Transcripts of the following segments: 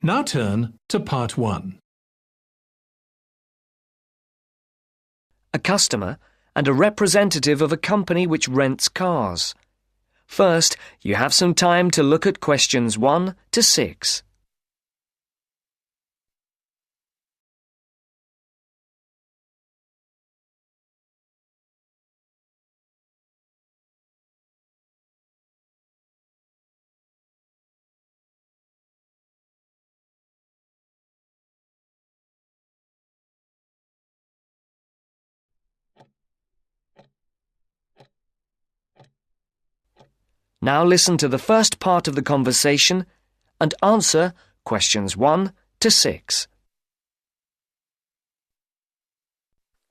Now turn to Part 1. A customer and a representative of a company which rents cars. First, you have some time to look at questions 1 to 6. Now listen to the first part of the conversation and answer questions 1 to 6.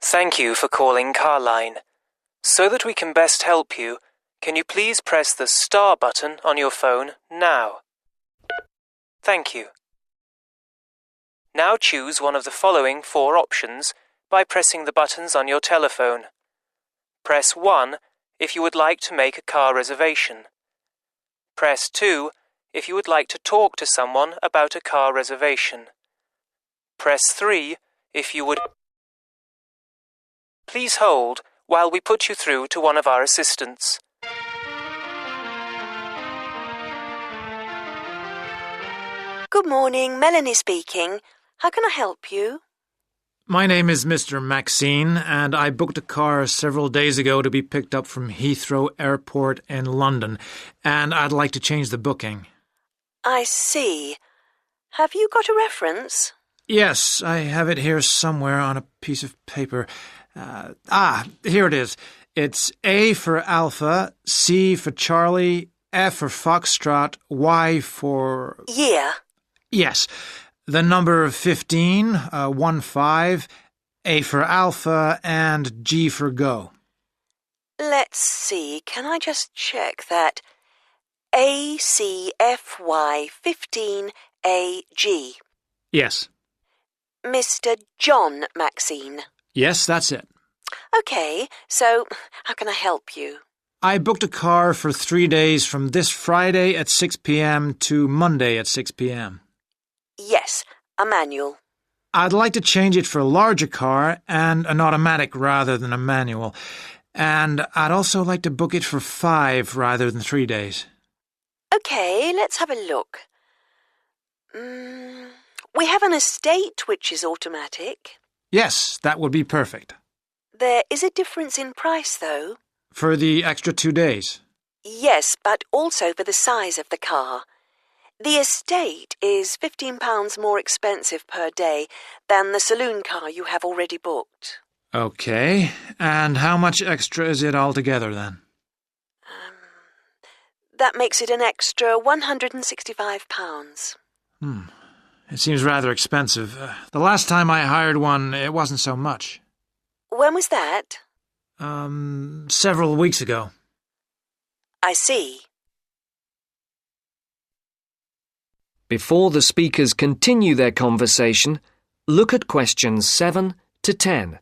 Thank you for calling Carline. So that we can best help you, can you please press the star button on your phone now? Thank you. Now choose one of the following 4 options by pressing the buttons on your telephone. Press 1 if you would like to make a car reservation. Press 2 if you would like to talk to someone about a car reservation. Press 3 if you would... Please hold while we put you through to one of our assistants. Good morning, Melanie speaking. How can I help you? My name is Mr. Maxine, and I booked a car several days ago to be picked up from Heathrow Airport in London, and I'd like to change the booking. I see. Have you got a reference? Yes, I have it here somewhere on a piece of paper. Here it is. It's A for Alpha, C for Charlie, F for Foxtrot, Y for... Year. Yes. The number 15, 1-5, A for Alpha, and G for Go. Let's see. Can I just check that? ACFY15AG. Yes. Mr. John Maxine. Yes, that's it. Okay, so how can I help you? I booked a car for 3 days from this Friday at 6 p.m. to Monday at 6 p.m. Yes, a manual. I'd like to change it for a larger car and an automatic rather than a manual. And I'd also like to book it for 5 rather than 3 days. Okay, let's have a look. We have an estate which is automatic. Yes, that would be perfect. There is a difference in price, though. For the extra 2 days? Yes, but also for the size of the car. The estate is £15 more expensive per day than the saloon car you have already booked. Okay, and how much extra is it altogether then? That makes it an extra £165. It seems rather expensive. The last time I hired one, it wasn't so much. When was that? Several weeks ago. I see. Before the speakers continue their conversation, look at questions 7 to 10.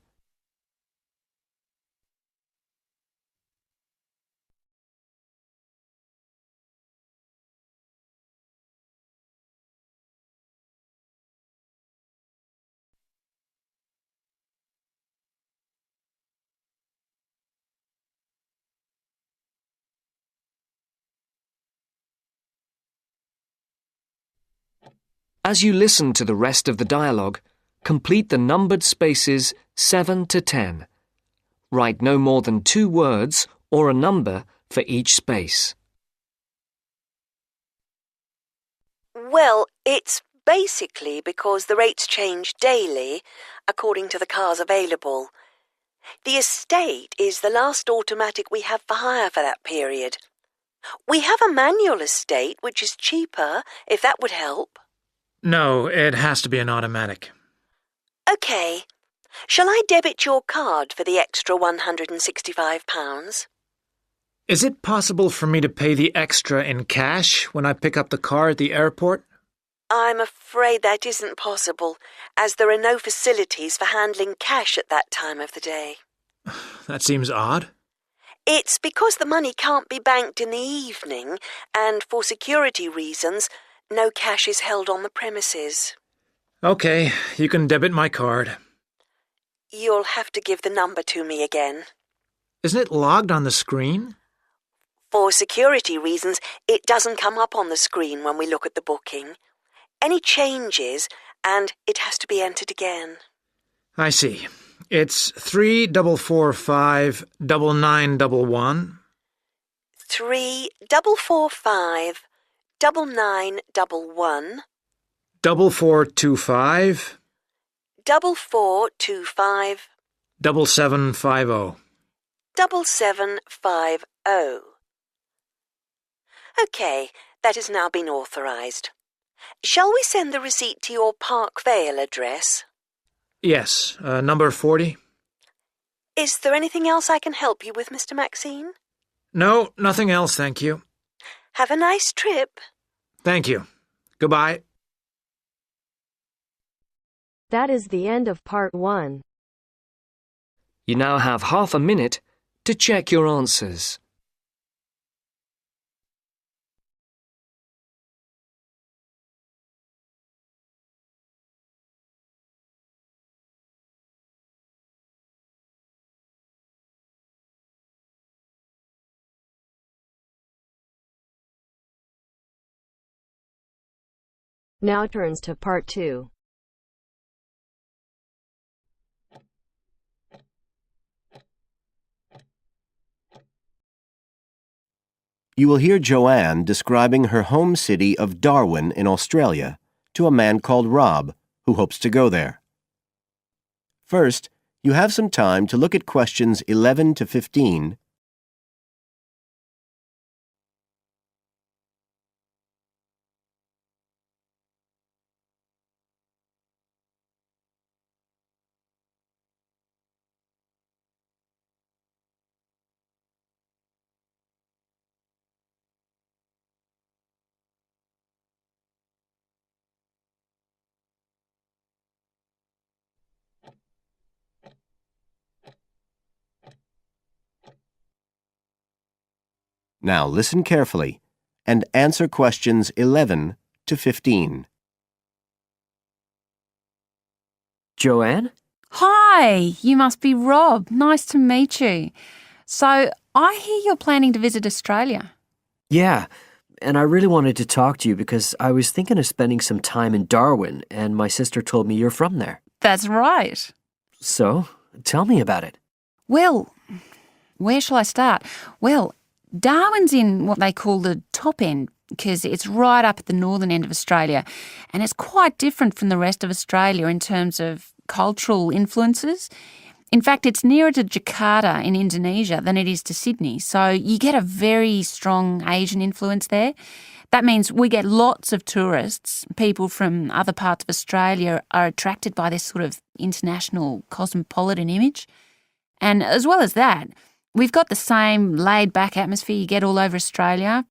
As you listen to the rest of the dialogue, complete the numbered spaces 7 to 10. Write no more than 2 words or a number for each space. Well, it's basically because the rates change daily according to the cars available. The estate is the last automatic we have for hire for that period. We have a manual estate which is cheaper, if that would help. No, it has to be an automatic. Okay. Shall I debit your card for the extra £165? Is it possible for me to pay the extra in cash when I pick up the car at the airport? I'm afraid that isn't possible, as there are no facilities for handling cash at that time of the day. That seems odd. It's because the money can't be banked in the evening, and for security reasons, No cash is held on the premises. Okay, you can debit my card. You'll have to give the number to me again. Isn't it logged on the screen? For security reasons, it doesn't come up on the screen when we look at the booking. Any changes, and it has to be entered again. I see. It's 3445 9911. 3445 9911. 4425 4425 7750. 7750. OK, that has now been authorised. Shall we send the receipt to your Park Vale address? Yes, number 40. Is there anything else I can help you with, Mr. Maxine? No, nothing else, thank you. Have a nice trip. Thank you. Goodbye. That is the end of part 1. You now have half a minute to check your answers. Now turns to part 2. You will hear Joanne describing her home city of Darwin in Australia to a man called Rob, who hopes to go there. First, you have some time to look at questions 11 to 15. Now listen carefully and answer questions 11 to 15. Joanne? Hi, you must be Rob. Nice to meet you. So, I hear you're planning to visit Australia. Yeah, and I really wanted to talk to you because I was thinking of spending some time in Darwin, and my sister told me you're from there. That's right. So, tell me about it. Well, where shall I start? Well, Darwin's in what they call the top end because it's right up at the northern end of Australia, and it's quite different from the rest of Australia in terms of cultural influences. In fact, it's nearer to Jakarta in Indonesia than it is to Sydney, so you get a very strong Asian influence there. That means we get lots of tourists. People from other parts of Australia are attracted by this sort of international cosmopolitan image. And as well as that, we've got the same laid-back atmosphere you get all over Australia,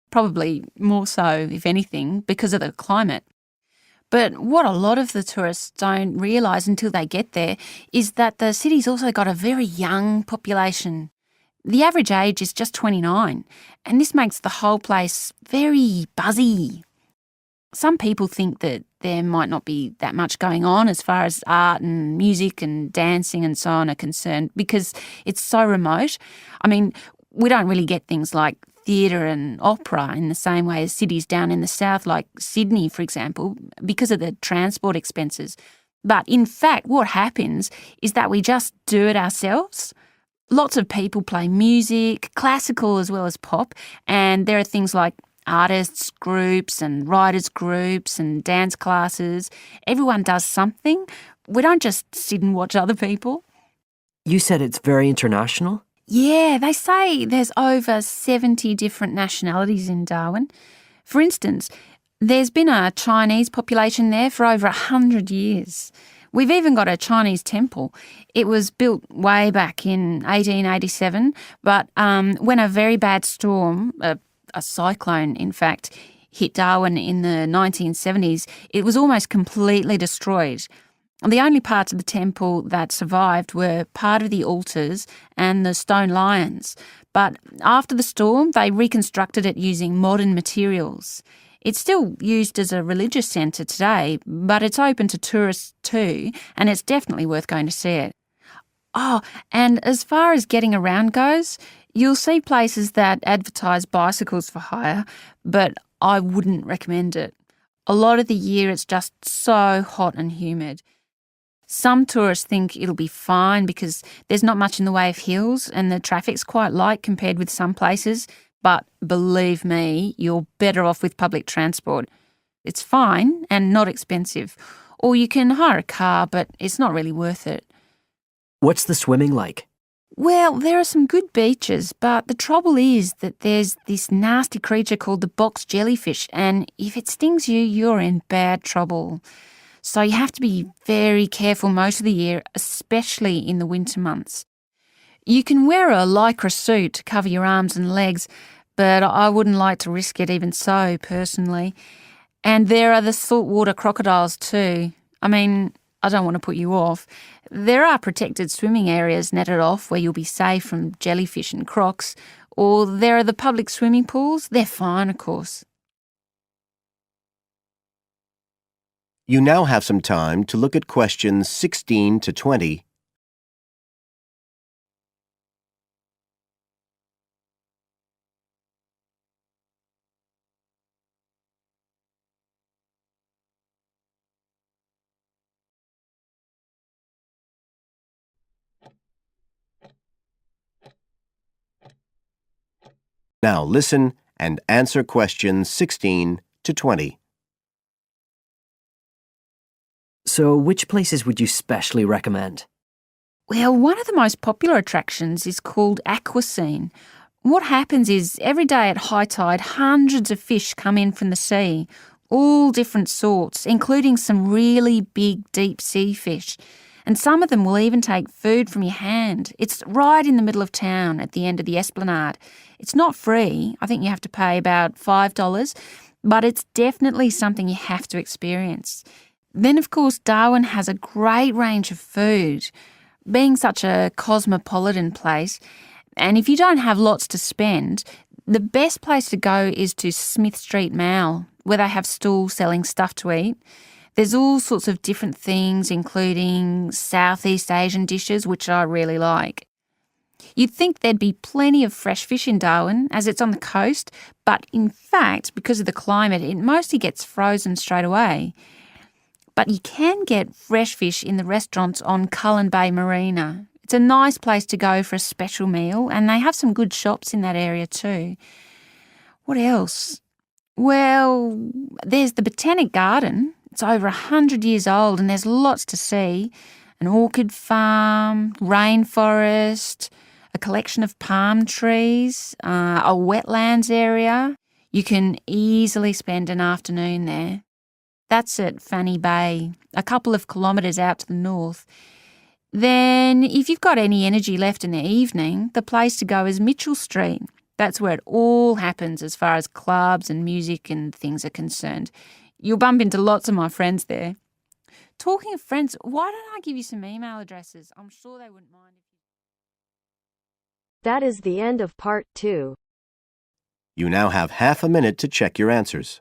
probably more so, if anything, because of the climate. But what a lot of the tourists don't realise until they get there is that the city's also got a very young population. The average age is just 29, and this makes the whole place very buzzy. Some people think that there might not be that much going on as far as art and music and dancing and so on are concerned because it's so remote. I mean, we don't really get things like theatre and opera in the same way as cities down in the south like Sydney, for example, because of the transport expenses. But in fact, what happens is that we just do it ourselves. Lots of people play music, classical as well as pop, and there are things like artists groups and writers groups and dance classes. Everyone does something. We don't just sit and watch other people. You said it's very international? Yeah, they say there's over 70 different nationalities in Darwin. For instance, there's been a Chinese population there for over 100 years. We've even got a Chinese temple. It was built way back in 1887, but when a very bad storm, a cyclone, in fact, hit Darwin in the 1970s, it was almost completely destroyed. The only parts of the temple that survived were part of the altars and the stone lions. But after the storm, they reconstructed it using modern materials. It's still used as a religious centre today, but it's open to tourists too, and it's definitely worth going to see it. Oh, and as far as getting around goes, you'll see places that advertise bicycles for hire, but I wouldn't recommend it. A lot of the year it's just so hot and humid. Some tourists think it'll be fine because there's not much in the way of hills and the traffic's quite light compared with some places, but believe me, you're better off with public transport. It's fine and not expensive. Or you can hire a car, but it's not really worth it. What's the swimming like? Well, there are some good beaches, but the trouble is that there's this nasty creature called the box jellyfish, and if it stings you, you're in bad trouble. So you have to be very careful most of the year, especially in the winter months. You can wear a lycra suit to cover your arms and legs, but I wouldn't like to risk it even so, personally. And there are the saltwater crocodiles too. I mean, I don't want to put you off. There are protected swimming areas netted off where you'll be safe from jellyfish and crocs, or there are the public swimming pools. They're fine, of course. You now have some time to look at questions 16 to 20. Now listen and answer questions 16 to 20. So, which places would you specially recommend? Well, one of the most popular attractions is called Aquascene. What happens is every day at high tide, hundreds of fish come in from the sea, all different sorts, including some really big deep sea fish. And some of them will even take food from your hand. It's right in the middle of town at the end of the esplanade. It's not free. I think you have to pay about $5, but it's definitely something you have to experience. Then, of course, Darwin has a great range of food, being such a cosmopolitan place. And if you don't have lots to spend, the best place to go is to Smith Street Mall, where they have stalls selling stuff to eat. There's all sorts of different things, including Southeast Asian dishes, which I really like. You'd think there'd be plenty of fresh fish in Darwin, as it's on the coast, but in fact, because of the climate, it mostly gets frozen straight away. But you can get fresh fish in the restaurants on Cullen Bay Marina. It's a nice place to go for a special meal, and they have some good shops in that area too. What else? Well, there's the Botanic Garden. It's over 100 years old and there's lots to see. An orchid farm, rainforest, a collection of palm trees, a wetlands area. You can easily spend an afternoon there. That's at Fanny Bay, a couple of kilometres out to the north. Then, if you've got any energy left in the evening, the place to go is Mitchell Street. That's where it all happens as far as clubs and music and things are concerned. You'll bump into lots of my friends there. Talking of friends, why don't I give you some email addresses? I'm sure they wouldn't mind. That is the end of part 2. You now have half a minute to check your answers.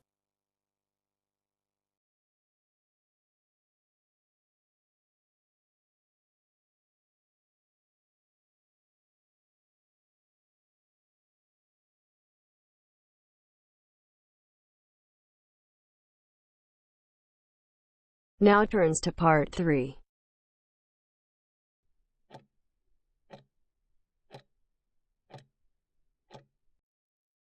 Now turns to part 3.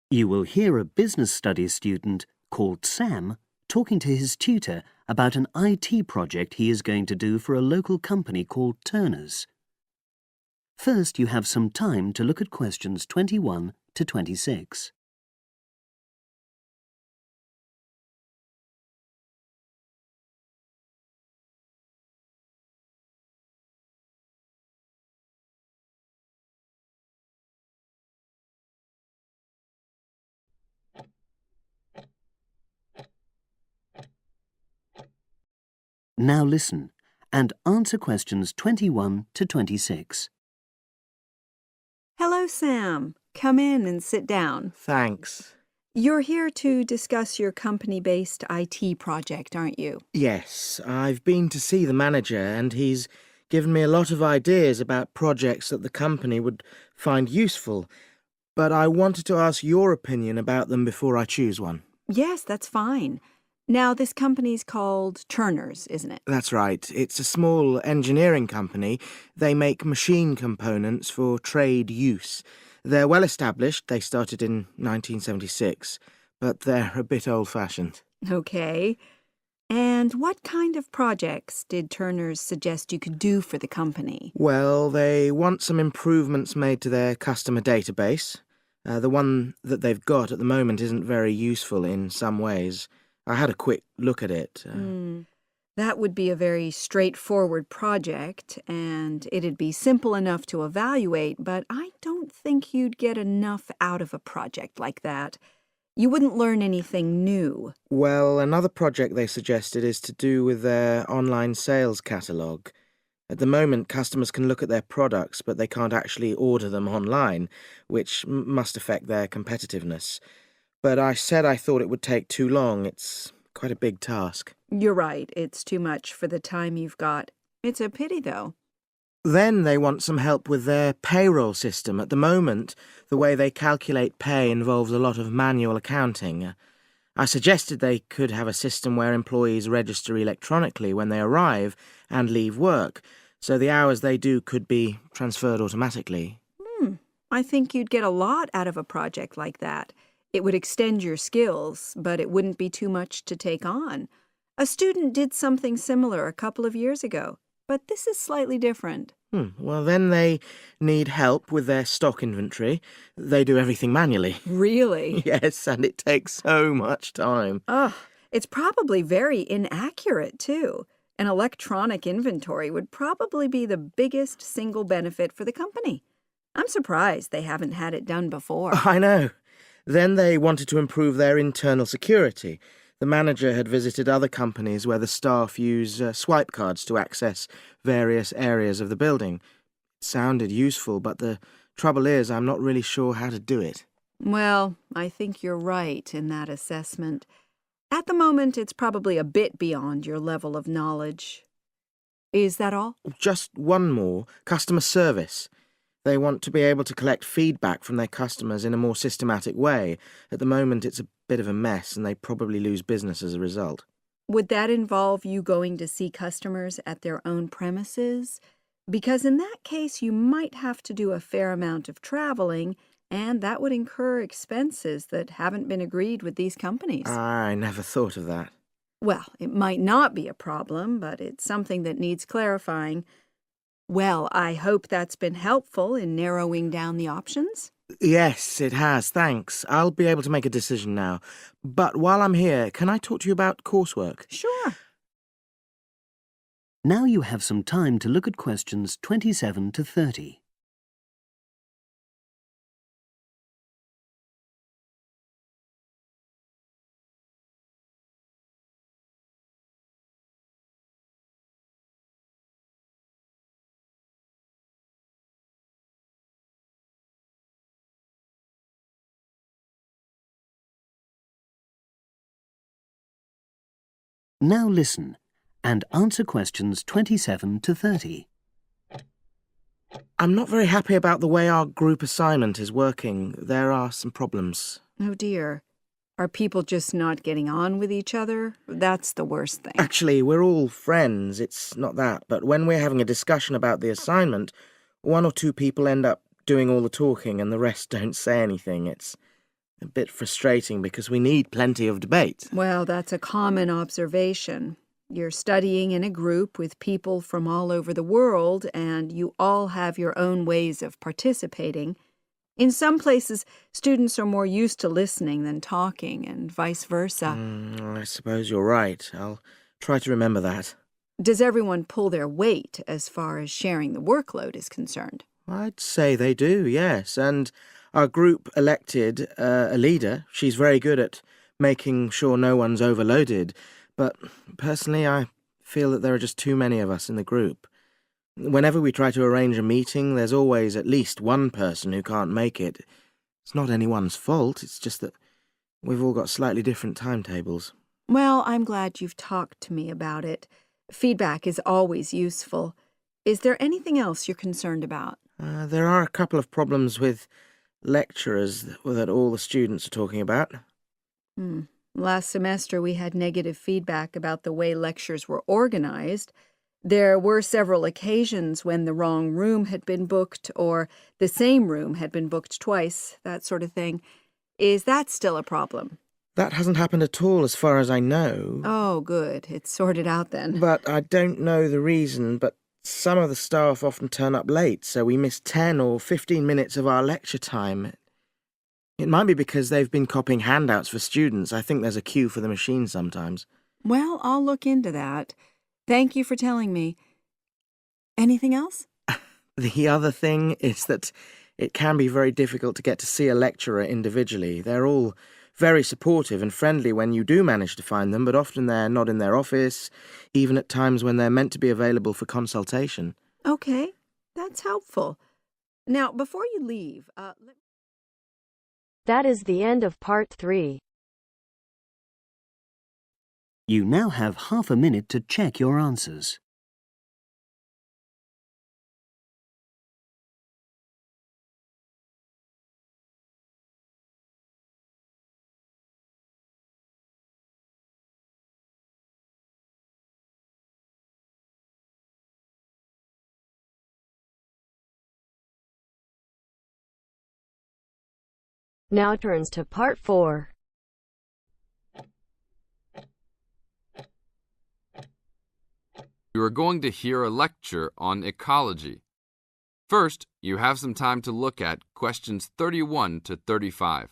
You will hear a business studies student called Sam talking to his tutor about an IT project he is going to do for a local company called Turner's. First, you have some time to look at questions 21 to 26. Now listen and answer questions 21 to 26. Hello, Sam. Come in and sit down. Thanks. You're here to discuss your company-based IT project, aren't you? Yes, I've been to see the manager and he's given me a lot of ideas about projects that the company would find useful, but I wanted to ask your opinion about them before I choose one. Yes, that's fine. Now, this company's called Turners, isn't it? That's right. It's a small engineering company. They make machine components for trade use. They're well established. They started in 1976, but they're a bit old-fashioned. Okay. And what kind of projects did Turners suggest you could do for the company? Well, they want some improvements made to their customer database. The one that they've got at the moment isn't very useful in some ways. I had a quick look at it. That would be a very straightforward project, and it'd be simple enough to evaluate, but I don't think you'd get enough out of a project like that. You wouldn't learn anything new. Well, another project they suggested is to do with their online sales catalogue. At the moment, customers can look at their products, but they can't actually order them online, which must affect their competitiveness. But I said I thought it would take too long. It's quite a big task. You're right. It's too much for the time you've got. It's a pity, though. Then they want some help with their payroll system. At the moment, the way they calculate pay involves a lot of manual accounting. I suggested they could have a system where employees register electronically when they arrive and leave work, so the hours they do could be transferred automatically. I think you'd get a lot out of a project like that. It would extend your skills, but it wouldn't be too much to take on. A student did something similar a couple of years ago, but this is slightly different. Well, then they need help with their stock inventory. They do everything manually. Really? Yes, and it takes so much time. It's probably very inaccurate, too. An electronic inventory would probably be the biggest single benefit for the company. I'm surprised they haven't had it done before. I know. Then they wanted to improve their internal security. The manager had visited other companies where the staff use swipe cards to access various areas of the building. It sounded useful, but the trouble is I'm not really sure how to do it. Well, I think you're right in that assessment. At the moment, it's probably a bit beyond your level of knowledge. Is that all? Just one more. Customer service. They want to be able to collect feedback from their customers in a more systematic way. At the moment, it's a bit of a mess, and they probably lose business as a result. Would that involve you going to see customers at their own premises? Because in that case, you might have to do a fair amount of traveling, and that would incur expenses that haven't been agreed with these companies. I never thought of that. Well, it might not be a problem, but it's something that needs clarifying. Well, I hope that's been helpful in narrowing down the options. Yes, it has, thanks. I'll be able to make a decision now. But while I'm here, can I talk to you about coursework? Sure. Now you have some time to look at questions 27 to 30. Now listen and answer questions 27 to 30. I'm not very happy about the way our group assignment is working. There are some problems. Oh, dear. Are people just not getting on with each other? That's the worst thing. Actually, we're all friends. It's not that. But when we're having a discussion about the assignment, one or two people end up doing all the talking and the rest don't say anything. It's a bit frustrating because we need plenty of debate. Well, that's a common observation. You're studying in a group with people from all over the world, and you all have your own ways of participating. In some places, students are more used to listening than talking, and vice versa. I suppose you're right. I'll try to remember that. Does everyone pull their weight as far as sharing the workload is concerned? I'd say they do, yes. And our group elected a leader. She's very good at making sure no one's overloaded. But personally, I feel that there are just too many of us in the group. Whenever we try to arrange a meeting, there's always at least one person who can't make it. It's not anyone's fault, it's just that We've all got slightly different timetables. Well, I'm glad you've talked to me about it. Feedback is always useful. Is there anything else you're concerned about? There are a couple of problems with lecturers that all the students are talking about. Last semester we had negative feedback about the way lectures were organized. There were several occasions when the wrong room had been booked or the same room had been booked twice, that sort of thing. Is that still a problem? That hasn't happened at all as far as I know. Oh, good. It's sorted out then. But I don't know the reason, but some of the staff often turn up late, so we miss 10 or 15 minutes of our lecture time. It might be because they've been copying handouts for students. I think there's a queue for the machine sometimes. Well, I'll look into that. Thank you for telling me. Anything else? The other thing is that it can be very difficult to get to see a lecturer individually. They're all very supportive and friendly when you do manage to find them, but often they're not in their office, even at times when they're meant to be available for consultation. Okay, that's helpful. Now, before you leave, That is the end of part 3. You now have half a minute to check your answers. Now turns to part 4. You are going to hear a lecture on ecology. First, you have some time to look at questions 31 to 35.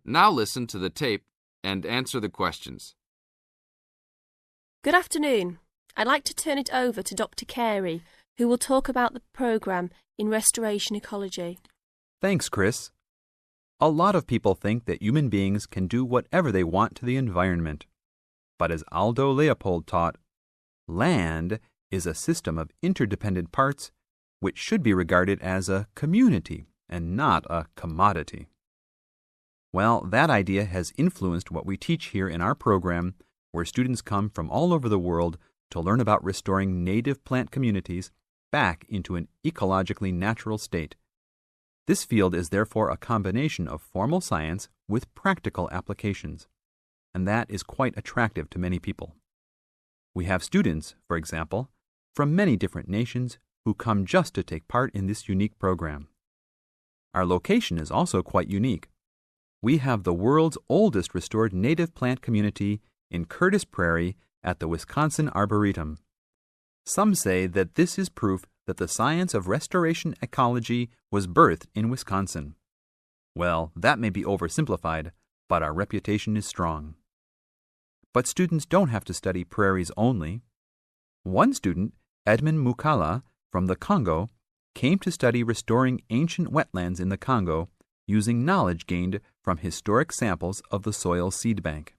Now listen to the tape and answer the questions. Good afternoon. I'd like to turn it over to Dr. Carey, who will talk about the programme in restoration ecology. Thanks, Chris. A lot of people think that human beings can do whatever they want to the environment. But as Aldo Leopold taught, land is a system of interdependent parts which should be regarded as a community and not a commodity. Well, that idea has influenced what we teach here in our program, where students come from all over the world to learn about restoring native plant communities back into an ecologically natural state. This field is therefore a combination of formal science with practical applications, and that is quite attractive to many people. We have students, for example, from many different nations who come just to take part in this unique program. Our location is also quite unique. We have the world's oldest restored native plant community in Curtis Prairie at the Wisconsin Arboretum. Some say that this is proof that the science of restoration ecology was birthed in Wisconsin. Well, that may be oversimplified, but our reputation is strong. But students don't have to study prairies only. One student, Edmund Mukala from the Congo, came to study restoring ancient wetlands in the Congo using knowledge gained from historic samples of the soil seed bank.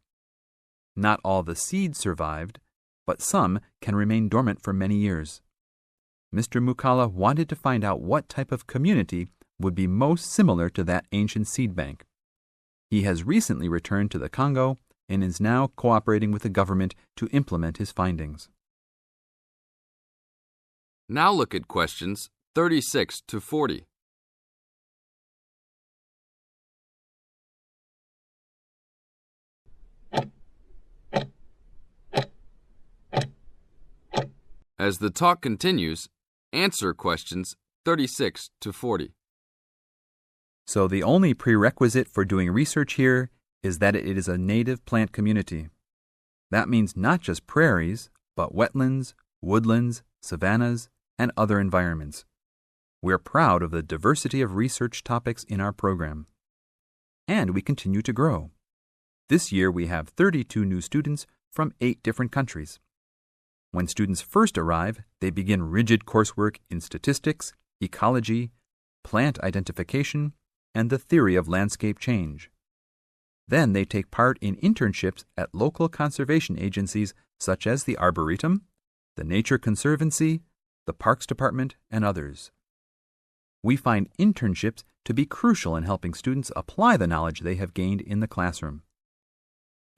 Not all the seeds survived, but some can remain dormant for many years. Mr. Mukala wanted to find out what type of community would be most similar to that ancient seed bank. He has recently returned to the Congo and is now cooperating with the government to implement his findings. Now look at questions 36 to 40. As the talk continues, answer questions 36 to 40. So the only prerequisite for doing research here is that it is a native plant community. That means not just prairies, but wetlands, woodlands, savannas, and other environments. We're proud of the diversity of research topics in our program. And we continue to grow. This year we have 32 new students from 8 different countries. When students first arrive, they begin rigid coursework in statistics, ecology, plant identification, and the theory of landscape change. Then they take part in internships at local conservation agencies such as the Arboretum, the Nature Conservancy, the Parks Department, and others. We find internships to be crucial in helping students apply the knowledge they have gained in the classroom.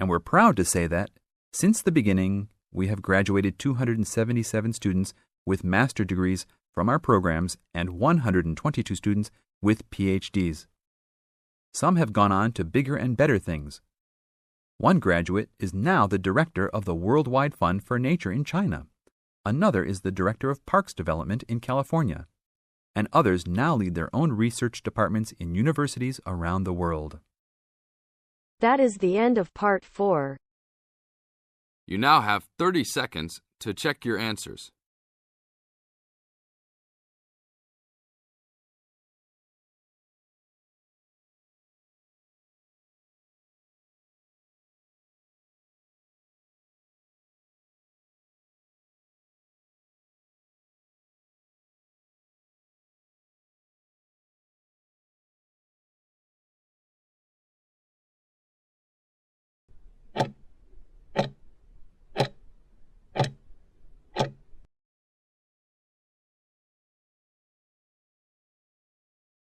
And we're proud to say that, since the beginning, we have graduated 277 students with master degrees from our programs and 122 students with PhDs. Some have gone on to bigger and better things. One graduate is now the director of the Worldwide Fund for Nature in China. Another is the director of Parks Development in California. And others now lead their own research departments in universities around the world. That is the end of part 4. You now have 30 seconds to check your answers.